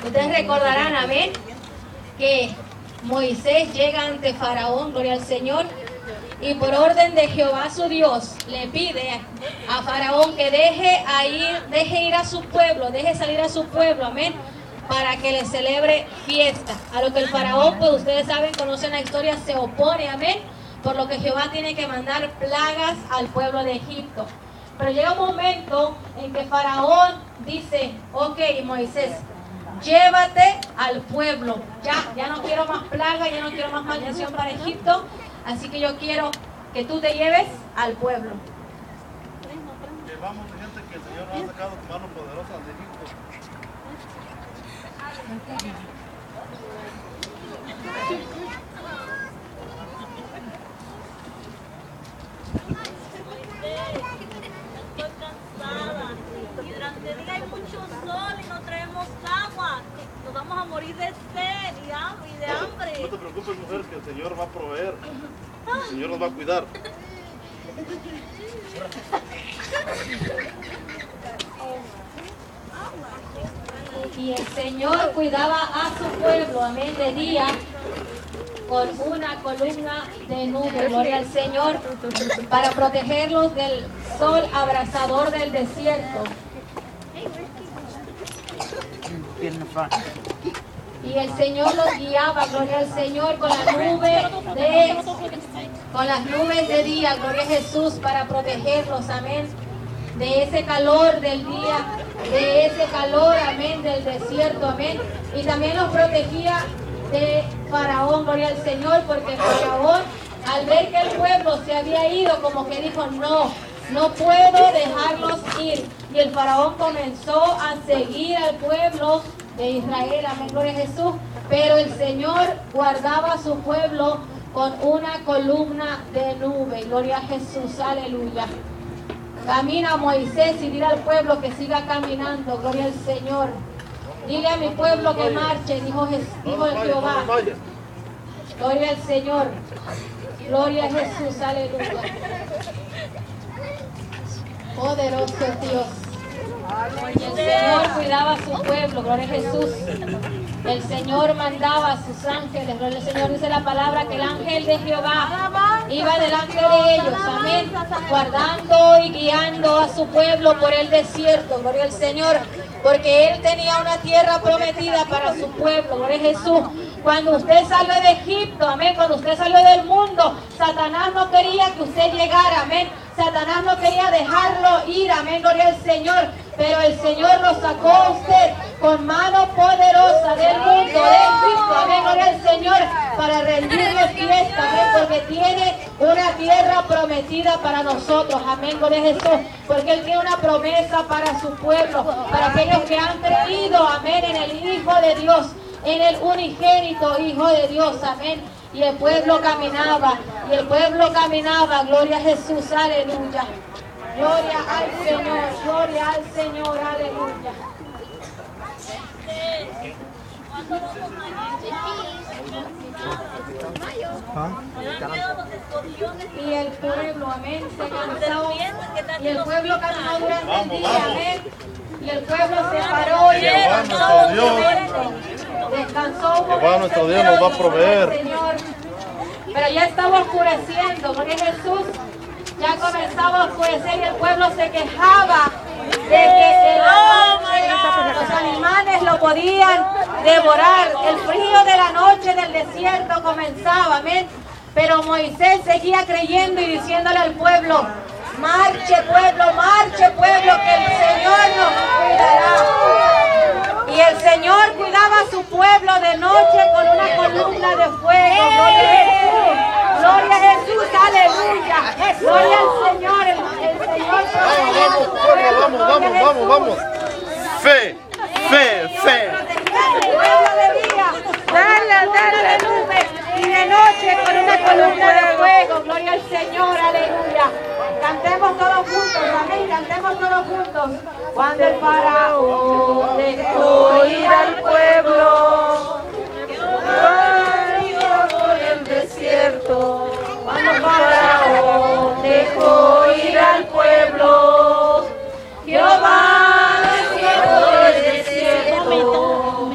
Ustedes recordarán, amén, que Moisés llega ante Faraón, gloria al Señor, y por orden de Jehová su Dios le pide a Faraón que deje ir a su pueblo, deje salir a su pueblo, amén, para que le celebre fiesta. A lo que el Faraón, pues ustedes saben, conocen la historia, se opone, amén, por lo que Jehová tiene que mandar plagas al pueblo de Egipto. Pero llega un momento en que Faraón dice, ok, Moisés, llévate al pueblo, ya no quiero más plaga, ya no quiero más maldición para Egipto, así que yo quiero que tú te lleves al pueblo. Llevamos gente que el Señor nos ha sacado con mano poderosa de Egipto. Estoy cansada. Y durante el día hay mucho sol y no traemos agua. Nos vamos a morir de sed y de hambre. No te preocupes, mujer, que el Señor va a proveer. El Señor nos va a cuidar. Y el Señor cuidaba a su pueblo, amén, de día, con una columna de nube, gloria al Señor, para protegerlos del sol abrasador del desierto. Y el Señor los guiaba, gloria al Señor, con las nubes de día, gloria a Jesús, para protegerlos, amén, de ese calor del día, de ese calor, amén, del desierto, amén. Y también los protegía de Faraón, gloria al Señor, porque Faraón, al ver que el pueblo se había ido, como que dijo, no puedo dejarlos ir. Y el Faraón comenzó a seguir al pueblo de Israel, amén, gloria a Jesús. Pero el Señor guardaba a su pueblo con una columna de nube, gloria a Jesús, aleluya. Camina Moisés y dile al pueblo que siga caminando, gloria al Señor. Dile a mi pueblo que marche, dijo Jehová. Gloria al Señor. Gloria a Jesús, aleluya. Poderoso Dios. Y el Señor cuidaba a su pueblo, gloria a Jesús. El Señor mandaba a sus ángeles, gloria al Señor. Dice la palabra que el ángel de Jehová iba delante de ellos, amén, guardando y guiando a su pueblo por el desierto, gloria al Señor, porque Él tenía una tierra prometida para su pueblo, gloria a Jesús. Cuando usted salió de Egipto, amén, cuando usted salió del mundo, Satanás no quería que usted llegara, amén, Satanás no quería dejarlo ir, amén, gloria al Señor, pero el Señor lo sacó a usted con mano poderosa del mundo, de Egipto, amén, gloria al Señor, para rendirle fiesta, amén, porque tiene una tierra prometida para nosotros, amén, gloria a Jesús, porque Él tiene una promesa para su pueblo, para aquellos que han creído, amén, en el Hijo de Dios, en el unigénito Hijo de Dios, amén. Y el pueblo caminaba, gloria a Jesús, aleluya. Gloria al Señor, aleluya. Y el pueblo, amén, se cansó. Y el pueblo caminó durante el día, amén. Y el pueblo se paró y descansó. Jehová nuestro Dios nos va a proveer. Pero ya estaba oscureciendo, porque Jesús ya comenzaba a oscurecer y el pueblo se quejaba de que los animales lo podían devorar. El frío de la noche del desierto comenzaba, amén. Pero Moisés seguía creyendo y diciéndole al pueblo, marche pueblo, que el Señor nos cuidará. Y el Señor cuidaba a su pueblo de noche con una columna de fuego. Gloria a Jesús, aleluya. Gloria al Señor, el Señor. Vamos. Fe. El pueblo de día, dale nube, y de noche con una columna de fuego. Gloria al Señor, aleluya. Cantemos todos juntos, amén, cantemos todos juntos. Cuando el faraón dejó ir al pueblo, por el desierto. Cuando el faraón dejó ir al pueblo, Jehová desierto del desierto.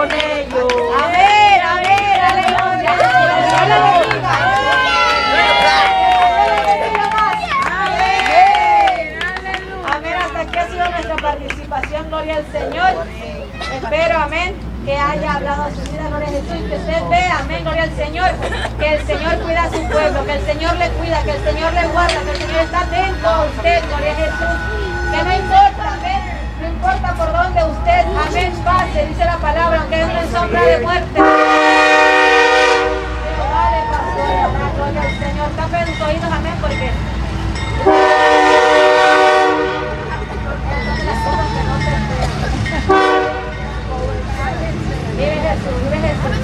con ellos. Amén, amén, aleluya. Dios les bendiga. Amén, hasta aquí ha sido nuestra participación, gloria al Señor. Espero, amén, que haya hablado a su vida, gloria a Jesús, que usted vea, amén, gloria al Señor, que el Señor cuida a su pueblo, que el Señor le cuida, que el Señor le guarda, que el Señor está atento a usted, gloria a Jesús, que no importa, amén, no importa por dónde usted, amén, pase, dice la palabra, aunque entre en sombra de muerte. Jehová le pasó, gloria al Señor, tapen sus oídos, amén, porque vive Jesús, vive Jesús.